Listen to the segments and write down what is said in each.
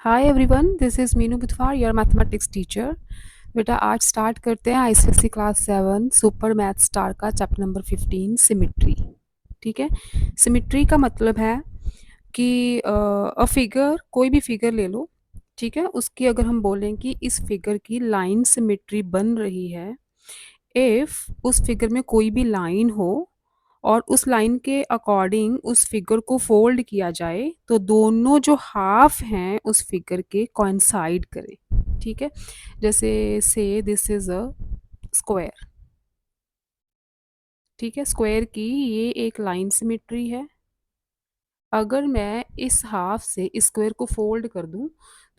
Hi everyone, this is Meenu बुधवार, your mathematics teacher. बेटा आज स्टार्ट करते हैं ICSC class 7 super math star का चैप्टर नंबर 15 सिमिट्री। ठीक है। सिमिट्री का मतलब है कि अ फिगर, कोई भी फिगर ले लो। ठीक है, उसकी अगर हम बोलें कि इस फिगर की लाइन सिमिट्री बन रही है, इफ़ उस फिगर में कोई भी लाइन हो और उस लाइन के अकॉर्डिंग उस फिगर को फोल्ड किया जाए तो दोनों जो हाफ हैं उस फिगर के कोइंसाइड करें। ठीक है, जैसे से दिस इज अ स्क्वायर। ठीक है, स्क्वायर की ये एक लाइन सिमेट्री है। अगर मैं इस हाफ से इस स्क्वायर को फोल्ड कर दूं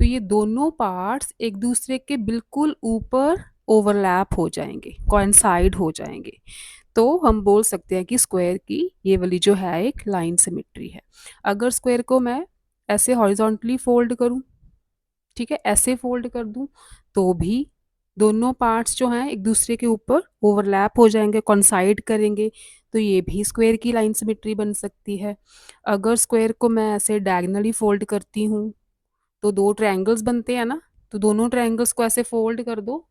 तो ये दोनों पार्ट्स एक दूसरे के बिल्कुल ऊपर ओवरलैप हो जाएंगे, कोइंसाइड हो जाएंगे। तो हम बोल सकते हैं कि स्क्वायर की ये वाली जो है एक लाइन सिमेट्री है। अगर स्क्वायर को मैं ऐसे हॉरिजॉन्टली फोल्ड करूं, ठीक है, ऐसे फोल्ड कर दूं, तो भी दोनों पार्ट्स जो हैं एक दूसरे के ऊपर ओवरलैप हो जाएंगे, कॉन्साइड करेंगे। तो ये भी स्क्वायर की लाइन सिमेट्री बन सकती है। अगर स्क्वायर को मैं ऐसे डायगनली फोल्ड करती हूँ तो दो ट्रायंगल्स बनते हैं ना, तो दोनों ट्रायंगल्स को ऐसे फोल्ड कर दो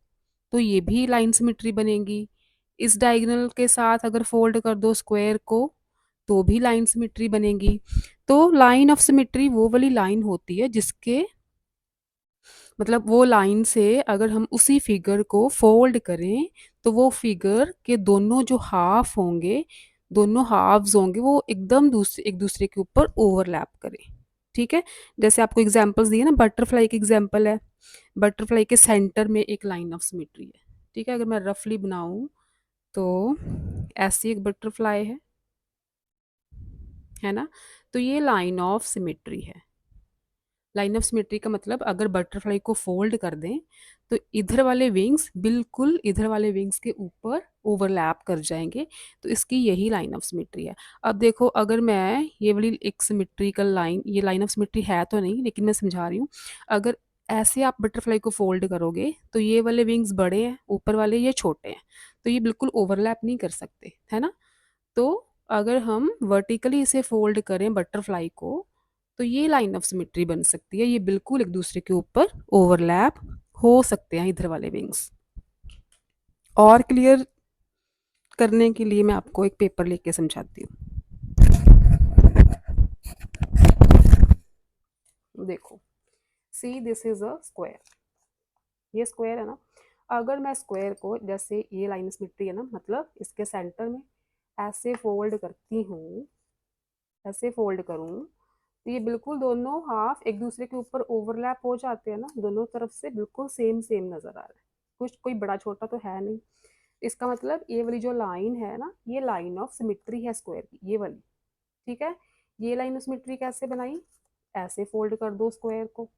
तो ये भी लाइन सिमेट्री बनेगी। इस डायगोनल के साथ अगर फोल्ड कर दो स्क्वायर को तो भी लाइन सिमेट्री बनेगी। तो लाइन ऑफ सिमेट्री वो वाली लाइन होती है जिसके मतलब वो लाइन से अगर हम उसी फिगर को फोल्ड करें तो वो फिगर के दोनों जो हाफ होंगे, दोनों हाफ्स होंगे, वो एकदम एक दूसरे के ऊपर ओवरलैप करें। ठीक है, जैसे आपको एग्जांपल्स दिए ना, बटरफ्लाई की एग्जांपल है। बटरफ्लाई के सेंटर में एक लाइन ऑफ सिमेट्री है। ठीक है, अगर मैं रफली बनाऊं तो ऐसी एक बटरफ्लाई है ना, तो ये लाइन ऑफ सिमेट्री है। लाइन ऑफ सिमेट्री का मतलब अगर बटरफ्लाई को फोल्ड कर दें तो इधर वाले विंग्स बिल्कुल इधर वाले विंग्स के ऊपर ओवरलैप कर जाएंगे। तो इसकी यही लाइन ऑफ सिमेट्री है। अब देखो, अगर मैं ये वाली एक सिमेट्रिकल लाइन, ये लाइन ऑफ सिमेट्री है तो नहीं लेकिन मैं समझा रही हूँ। अगर ऐसे आप बटरफ्लाई को फोल्ड करोगे तो ये वाले विंग्स बड़े हैं, ऊपर वाले ये छोटे हैं, तो ये बिल्कुल ओवरलैप नहीं कर सकते, है ना। तो अगर हम वर्टिकली इसे फोल्ड करें बटरफ्लाई को तो ये लाइन ऑफ सिमेट्री बन सकती है, ये बिल्कुल एक दूसरे के ऊपर ओवरलैप हो सकते हैं इधर वाले विंग्स। और क्लियर करने के लिए मैं आपको एक पेपर लेके समझाती हूँ। देखो, see this is a square, ये स्क्वायर है ना। अगर मैं स्क्वायर को जैसे ये लाइन सिमेट्री है ना, मतलब इसके सेंटर में ऐसे फोल्ड करती हूँ, ऐसे फोल्ड करूँ तो ये बिल्कुल दोनों हाफ एक दूसरे के ऊपर ओवरलैप हो जाते हैं ना, दोनों तरफ से बिल्कुल सेम सेम नजर आ रहा है, कुछ कोई बड़ा छोटा तो है नहीं। इसका मतलब ये वाली जो लाइन है ना, ये लाइन ऑफ सिमेट्री है स्क्वायर की, ये वाली। ठीक है, ये लाइन ऑफ सिमेट्री कैसे बनाई, ऐसे फोल्ड कर दो स्क्वायर को,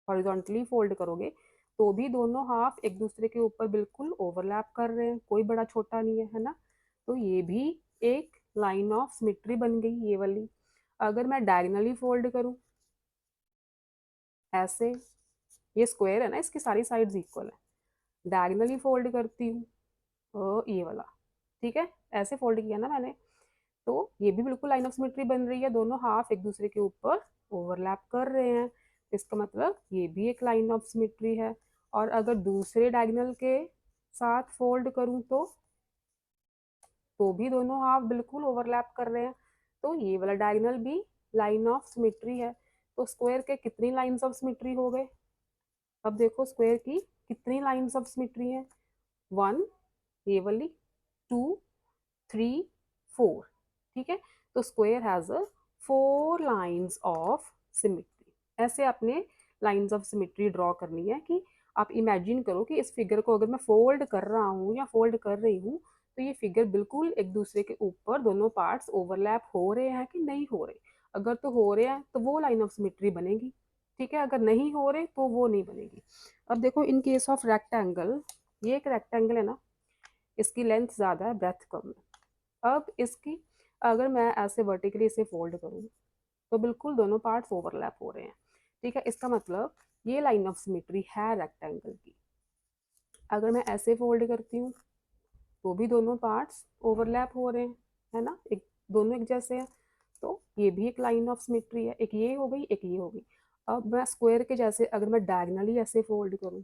हॉरिजॉन्टली फोल्ड करोगे तो भी दोनों हाफ एक दूसरे के ऊपर बिल्कुल ओवरलैप कर रहे हैं, कोई बड़ा छोटा नहीं है ना। तो ये भी एक लाइन ऑफ सिमेट्री बन गई, ये वाली। अगर मैं डायगनली फोल्ड करूं ऐसे, ये स्क्वायर है ना, इसकी सारी साइड्स इक्वल है, डायगनली फोल्ड करती हूँ ये वाला। ठीक है, ऐसे फोल्ड किया ना मैंने, तो ये भी बिल्कुल लाइन ऑफ सिमेट्री बन रही है, दोनों हाफ एक दूसरे के ऊपर ओवरलैप कर रहे हैं। इसका मतलब ये भी एक लाइन ऑफ सिमेट्री है। और अगर दूसरे डायगोनल के साथ फोल्ड करूं तो भी दोनों हाफ बिल्कुल ओवरलैप कर रहे हैं, तो ये वाला डायगोनल भी लाइन ऑफ सिमेट्री है। तो स्क्वायर के कितनी लाइंस ऑफ सिमेट्री हो गए, अब देखो स्क्वायर की कितनी लाइंस ऑफ सिमेट्री है, वन, ये वाली, टू, थ्री, फोर। ठीक है, तो square has a four lines of symmetry. ऐसे आपने लाइंस ऑफ सिमेट्री ड्रॉ करनी है कि आप इमेजिन करो कि इस फिगर को अगर मैं फोल्ड कर रहा हूँ या फोल्ड कर रही हूँ तो ये फिगर बिल्कुल एक दूसरे के ऊपर दोनों पार्ट्स ओवरलैप हो रहे हैं कि नहीं हो रहे। अगर तो हो रहे हैं तो वो लाइन ऑफ सिमेट्री बनेगी। ठीक है, अगर नहीं हो रहे तो वो नहीं बनेगी। अब देखो, इन केस ऑफ रेक्टेंगल, ये एक रेक्टेंगल है ना, इसकी लेंथ ज़्यादा है, ब्रेथ कम है। अब इसकी अगर मैं ऐसे वर्टिकली इसे फोल्ड करूँ तो बिल्कुल दोनों पार्ट्स ओवरलैप हो रहे हैं। ठीक है, इसका मतलब ये लाइन ऑफ सिमेट्री है रेक्टेंगल की। अगर मैं ऐसे फोल्ड करती हूँ तो भी दोनों पार्ट्स ओवरलैप हो रहे हैं, है ना, एक दोनों एक जैसे हैं। तो ये भी एक लाइन ऑफ सिमेट्री है, एक ये हो गई, एक ये हो गई। अब मैं स्क्वायर के जैसे अगर मैं डायगनली ऐसे फोल्ड करूँ,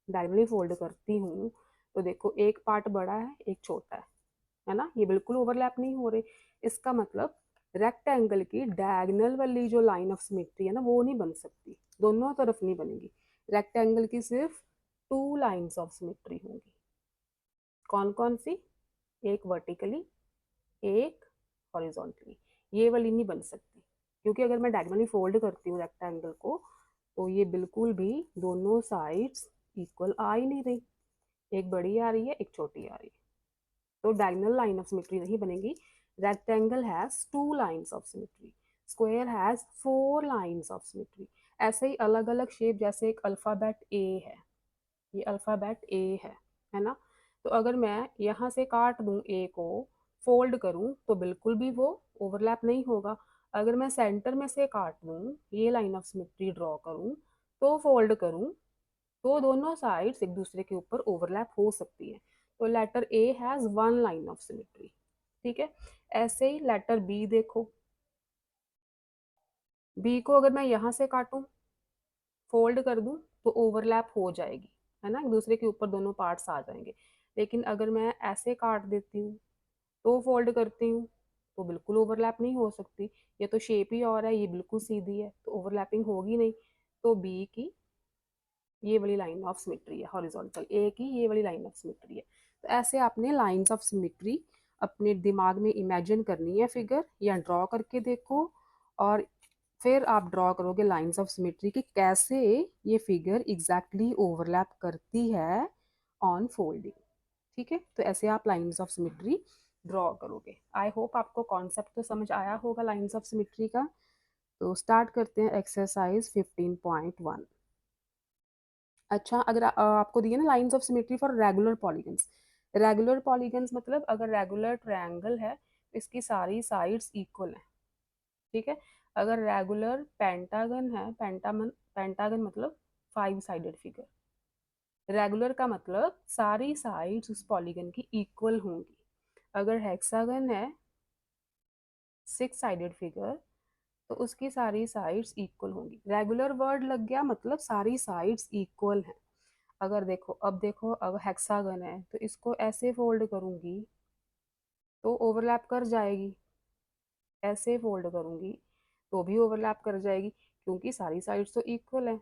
डायगनली फोल्ड करती हूँ, तो देखो एक पार्ट बड़ा है, एक छोटा है ना, ये बिल्कुल ओवरलैप नहीं हो रहे। इसका मतलब रेक्टेंगल की डायगनल वाली जो लाइन ऑफ सिमेट्री है ना, वो नहीं बन सकती, दोनों तरफ नहीं बनेगी। रेक्टेंगल की सिर्फ टू लाइन्स ऑफ सिमेट्री होंगी। कौन कौन सी? एक वर्टिकली, एक हॉरिजॉन्टली। ये वाली नहीं बन सकती, क्योंकि अगर मैं डायगनली फोल्ड करती हूँ रेक्टेंगल को, तो ये बिल्कुल भी दोनों साइड्स इक्वल आ ही नहीं रही, एक बड़ी आ रही है, एक छोटी आ रही है, तो डायगोनल लाइन ऑफ सिमेट्री नहीं बनेगी। Rectangle has two lines of symmetry, square has four lines of symmetry. ऐसे ही अलग अलग शेप, जैसे एक अल्फाबेट ए है, ये अल्फाबेट ए है ना, तो अगर मैं यहाँ से काट दूं ए को, फोल्ड करूं, तो बिल्कुल भी वो ओवरलैप नहीं होगा। अगर मैं सेंटर में से काट दूं, ये लाइन ऑफ सिमेट्री ड्रॉ करूं, तो फोल्ड करूं, तो दोनों साइड्स एक दूसरे के ऊपर ओवरलैप हो सकती है। तो letter A has one line of symmetry, ठीक है। ऐसे ही लेटर बी देखो, बी को अगर मैं यहाँ से काटूं, फोल्ड कर दूं, तो ओवरलैप हो जाएगी, है ना, एक दूसरे के ऊपर दोनों पार्ट्स आ जाएंगे। लेकिन अगर मैं ऐसे काट देती हूँ, तो फोल्ड करती हूँ, तो बिल्कुल ओवरलैप नहीं हो सकती। ये तो शेप ही और है, ये बिल्कुल सीधी है, तो ओवरलैपिंग होगी नहीं। तो बी की ये वाली लाइन ऑफ सिमेट्री है हॉरिजॉन्टल, ए की ये वाली लाइन ऑफ सिमेट्री है। तो ऐसे आपने लाइंस ऑफ सिमेट्री अपने दिमाग में इमेजिन करनी है, फिगर या ड्रॉ करके देखो, और फिर आप ड्रॉ करोगे लाइंस ऑफ सिमेट्री कि कैसे ये फिगर एग्जैक्टली ओवरलैप करती है ऑन फोल्डिंग। ठीक है, तो ऐसे आप लाइंस ऑफ सिमेट्री ड्रॉ करोगे। आई होप आपको कॉन्सेप्ट तो समझ आया होगा लाइंस ऑफ सिमेट्री का। तो स्टार्ट करते हैं एक्सरसाइज 15.1। अच्छा, अगर आपको दिए ना lines of symmetry for regular polygons. Regular polygons मतलब अगर रेगुलर ट्रायंगल है, तो इसकी सारी साइड्स इक्वल हैं, ठीक है। अगर रेगुलर पेंटागन है, पेंटागन मतलब फाइव साइडेड फिगर। रेगुलर का मतलब सारी साइड्स उस पॉलीगन की इक्वल होंगी। अगर हेक्सागन है, सिक्स साइडेड फिगर, तो उसकी सारी साइड्स इक्वल होंगी। रेगुलर वर्ड लग गया, मतलब सारी साइड्स इक्वल हैं। अगर देखो, अब देखो, अगर हेक्सागन है तो इसको ऐसे फोल्ड करूंगी, तो ओवरलैप कर जाएगी। ऐसे फोल्ड करूंगी, तो भी ओवरलैप कर जाएगी, क्योंकि सारी साइड्स तो इक्वल है।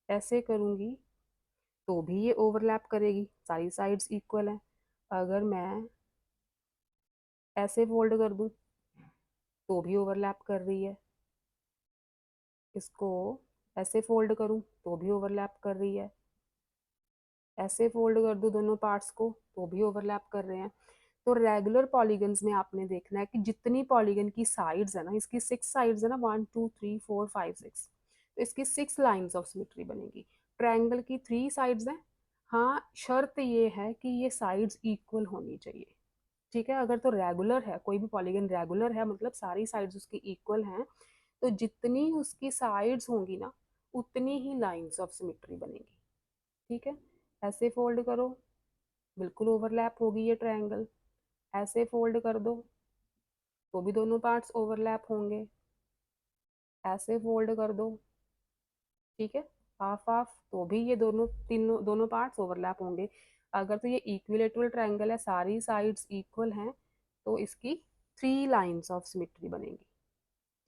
ऐसे करूंगी, तो भी ये ओवरलैप करेगी, सारी साइड्स इक्वल है। अगर मैं ऐसे फोल्ड कर दूं, तो भी ओवरलैप कर रही है। इसको ऐसे फोल्ड करूं, तो भी ओवरलैप कर रही है। ऐसे फोल्ड कर दूं दोनों पार्ट्स को, तो भी ओवरलैप कर रहे हैं। तो रेगुलर पॉलीगन्स में आपने देखना है कि जितनी पॉलीगन की साइड्स है ना, इसकी सिक्स साइड्स है ना, 1 2 3 4 5 6, तो इसकी सिक्स लाइंस ऑफ सिमेट्री बनेगी। ट्रायंगल की थ्री साइड्स हैं। हाँ, शर्त ये है कि ये साइड्स इक्वल होनी चाहिए, ठीक है। अगर तो रेगुलर है, कोई भी पॉलीगन रेगुलर है, मतलब सारी साइड्स उसकी इक्वल हैं, तो जितनी उसकी साइड्स होंगी ना, उतनी ही लाइंस ऑफ सिमेट्री बनेगी, ठीक है। ऐसे फोल्ड करो, बिल्कुल ओवरलैप होगी ये ट्रायंगल। ऐसे फोल्ड कर दो, तो भी दोनों पार्ट्स ओवरलैप होंगे। ऐसे फोल्ड कर दो, ठीक है, हाफ हाफ, तो भी ये दोनों पार्ट्स ओवरलैप होंगे। अगर तो ये इक्विलेटरल ट्रायंगल है, सारी साइड्स इक्वल हैं, तो इसकी थ्री लाइंस ऑफ सिमेट्री बनेगी,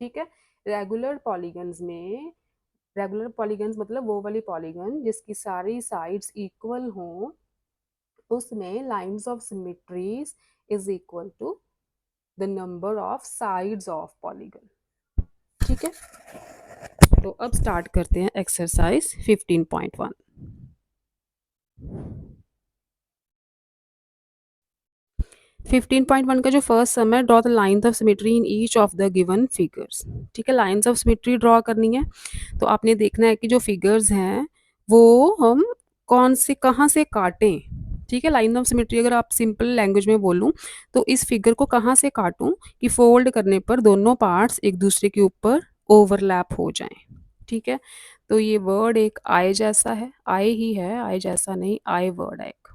ठीक है। रेगुलर पॉलीगन्स में, रेगुलर पॉलीगन्स मतलब वो वाली पॉलीगन जिसकी सारी साइड्स इक्वल हों, उसमें lines of symmetries is equal to the number of sides of polygon, ठीक है। तो अब स्टार्ट करते हैं एक्सरसाइज 15.1। 15.1 का जो फर्स्ट सम है, draw the lines of symmetry in each of the given figures. ठीक है, लाइंस ऑफ सिमेट्री ड्रॉ करनी है, तो आपने देखना है कि जो फिगर्स हैं वो हम कौन से कहाँ से काटें। ठीक है, लाइन ऑफ सिमेट्री अगर आप सिंपल लैंग्वेज में बोलूँ, तो इस फिगर को कहाँ से काटूं कि फोल्ड करने पर दोनों पार्ट्स एक दूसरे के ऊपर ओवरलैप हो जाएं। ठीक है, तो ये वर्ड एक आई जैसा है, आई ही है, आई जैसा नहीं, आई वर्ड है एक।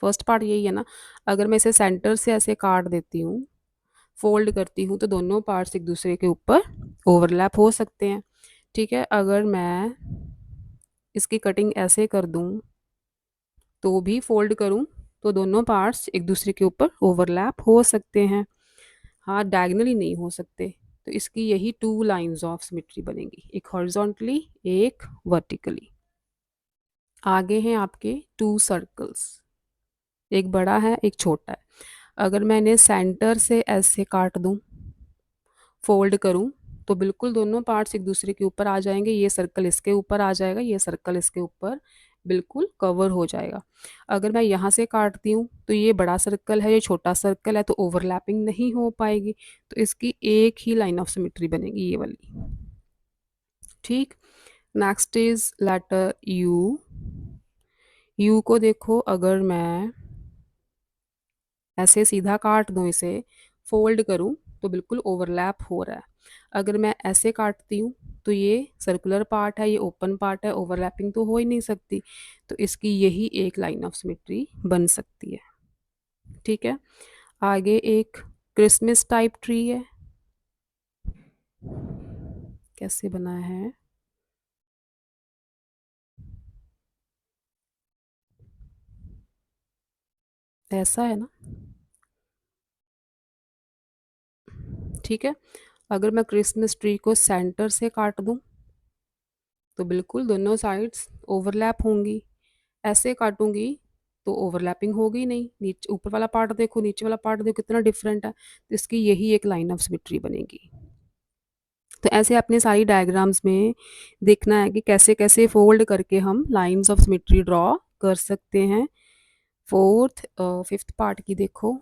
फर्स्ट पार्ट यही है ना, अगर मैं इसे सेंटर से ऐसे काट देती हूँ, फोल्ड करती हूँ तो दोनों पार्ट्स एक दूसरे के ऊपर ओवरलैप हो सकते हैं। ठीक है, अगर मैं इसकी कटिंग ऐसे कर दूँ तो भी फोल्ड करूँ तो दोनों पार्ट्स एक दूसरे के ऊपर ओवरलैप हो सकते हैं। हाँ, डायगनली नहीं हो सकते। तो इसकी यही टू लाइंस ऑफ सिमेट्री बनेगी, एक हॉरिजॉन्टली, एक वर्टिकली। आगे हैं आपके टू सर्कल्स, एक बड़ा है एक छोटा है। अगर मैं इन्हें सेंटर से ऐसे काट दूं, फोल्ड करूं, तो बिल्कुल दोनों पार्ट्स एक दूसरे के ऊपर आ जाएंगे। ये सर्कल इसके ऊपर आ जाएगा, ये सर्कल इसके ऊपर बिल्कुल कवर हो जाएगा। अगर मैं यहाँ से काटती हूँ तो ये बड़ा सर्कल है, ये छोटा सर्कल है, तो ओवरलैपिंग नहीं हो पाएगी। तो इसकी एक ही लाइन ऑफ सिमेट्री बनेगी, ये वाली। ठीक। Next is letter U. U को देखो, अगर मैं ऐसे सीधा काट दूं, इसे फोल्ड करूं, तो बिल्कुल ओवरलैप हो रहा है। अगर मैं ऐसे काटती हूँ तो ये सर्कुलर पार्ट है, ये ओपन पार्ट है, ओवरलैपिंग तो हो ही नहीं सकती। तो इसकी यही एक लाइन ऑफ सिमेट्री बन सकती है। ठीक है, आगे एक क्रिसमस टाइप ट्री है। कैसे बना है? ऐसा है ना। ठीक है, अगर मैं क्रिसमस ट्री को सेंटर से काट दूं तो बिल्कुल दोनों साइड्स ओवरलैप होंगी। ऐसे काटूंगी तो ओवरलैपिंग होगी नहीं। नीचे ऊपर वाला पार्ट देखो, नीचे वाला पार्ट देखो, कितना डिफरेंट है। तो इसकी यही एक लाइन ऑफ सिमेट्री बनेगी। तो ऐसे अपने सारी डायग्राम्स में देखना है कि कैसे कैसे फोल्ड करके हम लाइंस ऑफ सिमेट्री ड्रॉ कर सकते हैं। फोर्थ फिफ्थ पार्ट की देखो।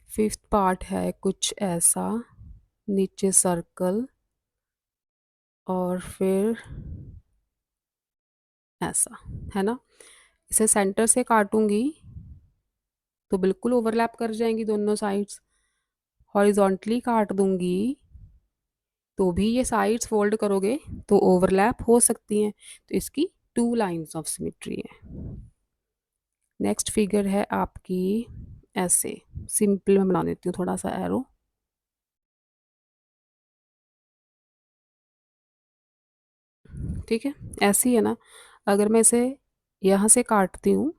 फिफ्थ पार्ट है कुछ ऐसा, नीचे सर्कल और फिर ऐसा, है ना। इसे सेंटर से काटूंगी तो बिल्कुल ओवरलैप कर जाएंगी दोनों साइड्स। हॉरिजॉन्टली काट दूंगी तो भी ये साइड्स फोल्ड करोगे तो ओवरलैप हो सकती हैं। तो इसकी टू लाइंस ऑफ सिमेट्री है। नेक्स्ट फिगर है आपकी ऐसे, सिंपल में बना देती हूँ थोड़ा सा एरो। ठीक है, ऐसी है ना। अगर मैं इसे यहाँ से काटती हूँ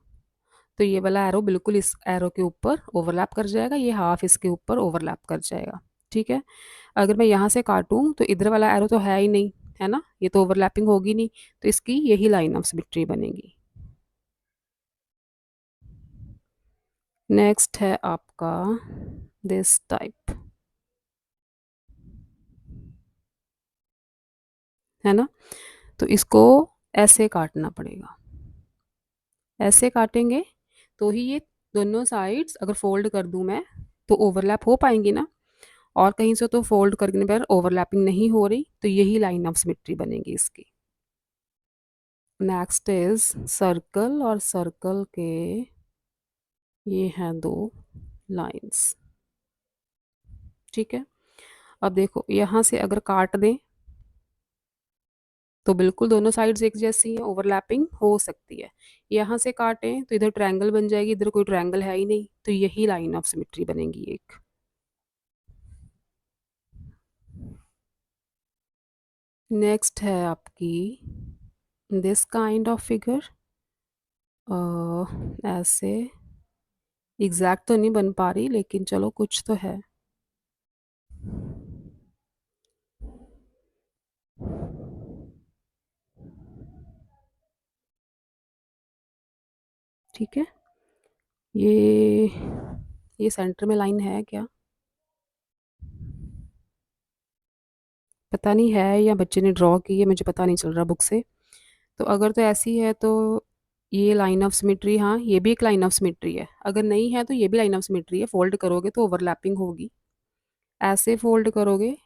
तो ये वाला एरो बिल्कुल इस एरो के ऊपर ओवरलैप कर जाएगा, ये हाफ इसके ऊपर ओवरलैप कर जाएगा। ठीक है, अगर मैं यहाँ से काटूँ तो इधर वाला एरो तो है ही नहीं, है ना, ये तो ओवरलैपिंग होगी नहीं। तो इसकी यही लाइन ऑफ सिमेट्री बनेगी। नेक्स्ट है आपका दिस टाइप, है ना। तो इसको ऐसे काटना पड़ेगा। ऐसे काटेंगे तो ही ये दोनों साइड्स अगर फोल्ड कर दूं मैं तो ओवरलैप हो पाएंगी ना। और कहीं से तो फोल्ड करने पर ओवरलैपिंग नहीं हो रही, तो यही लाइन ऑफ सिमेट्री बनेगी इसकी। नेक्स्ट इज सर्कल, और सर्कल के ये हैं दो लाइंस। ठीक है, अब देखो यहाँ से अगर काट दें तो बिल्कुल दोनों साइड्स एक जैसी हैं, ओवरलैपिंग हो सकती है। यहाँ से काटें तो इधर ट्रायंगल बन जाएगी, इधर कोई ट्रायंगल है ही नहीं, तो यही लाइन ऑफ सिमेट्री बनेगी एक। नेक्स्ट है आपकी दिस काइंड ऑफ फिगर। ऐसे एग्जैक्ट तो नहीं बन पा रही, लेकिन चलो कुछ तो है। ठीक है, ये ये सेंटर में लाइन है क्या? पता नहीं है या बच्चे ने ड्रॉ की है, मुझे पता नहीं चल रहा बुक से। तो अगर तो ऐसी है तो ये लाइन ऑफ सिमेट्री, हाँ ये भी एक लाइन ऑफ सिमेट्री है। अगर नहीं है तो ये भी लाइन ऑफ सिमेट्री है। फोल्ड करोगे तो ओवरलैपिंग होगी, ऐसे फोल्ड करोगे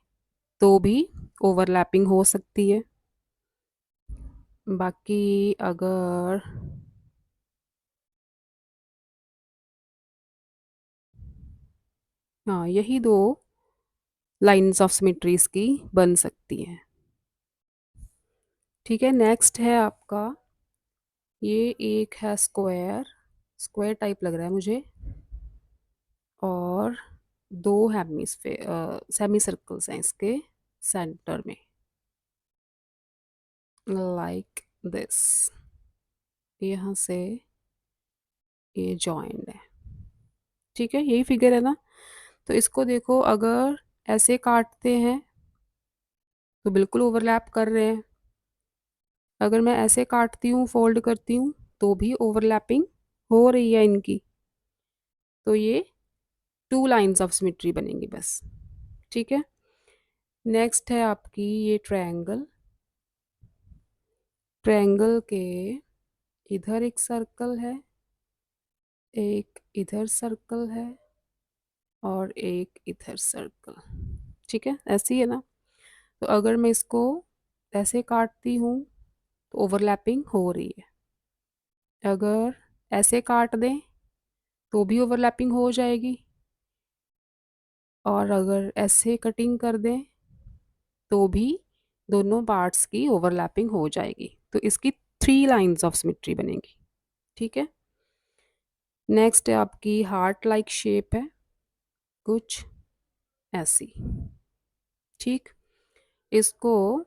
तो भी ओवरलैपिंग हो सकती है। बाकी अगर हाँ, यही दो लाइंस ऑफ सिमेट्रीज की बन सकती हैं। ठीक है, नेक्स्ट है आपका, ये एक है स्क्वायर, स्क्वायर टाइप लग रहा है मुझे। और दो हेमिस्फेयर सेमी सर्कल्स हैं इसके सेंटर में, लाइक दिस। यहाँ से ये जॉइंड है, ठीक है, यही फिगर है ना। तो इसको देखो, अगर ऐसे काटते हैं तो बिल्कुल ओवरलैप कर रहे हैं, अगर मैं ऐसे काटती हूँ फोल्ड करती हूँ तो भी ओवरलैपिंग हो रही है इनकी। तो ये टू लाइंस ऑफ सिमेट्री बनेंगी बस, ठीक है। नेक्स्ट है आपकी ये ट्रायंगल। ट्रायंगल के इधर एक सर्कल है, एक इधर सर्कल है और एक इधर सर्कल, ठीक है, ऐसी है ना। तो अगर मैं इसको ऐसे काटती हूँ तो ओवरलैपिंग हो रही है, अगर ऐसे काट दें तो भी ओवरलैपिंग हो जाएगी, और अगर ऐसे कटिंग कर दें तो भी दोनों पार्ट्स की ओवरलैपिंग हो जाएगी। तो इसकी थ्री लाइंस ऑफ सिमेट्री बनेगी, ठीक है। नेक्स्ट है आपकी हार्ट लाइक शेप है कुछ ऐसी, ठीक। इसको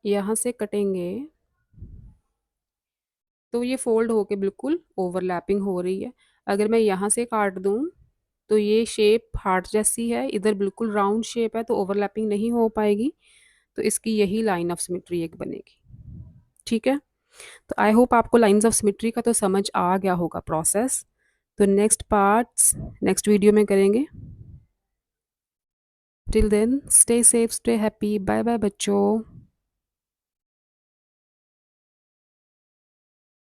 यहाँ से कटेंगे तो ये फोल्ड होके बिल्कुल ओवरलैपिंग हो रही है। अगर मैं यहाँ से काट दूँ तो ये शेप हार्ट जैसी है, इधर बिल्कुल राउंड शेप है, तो ओवरलैपिंग नहीं हो पाएगी। तो इसकी यही लाइन ऑफ सिमेट्री एक बनेगी, ठीक है। तो आई होप आपको लाइंस ऑफ सिमेट्री का तो समझ आ गया होगा प्रोसेस। तो नेक्स्ट पार्ट्स नेक्स्ट वीडियो में करेंगे। Till then stay safe, stay happy, bye bye बच्चों।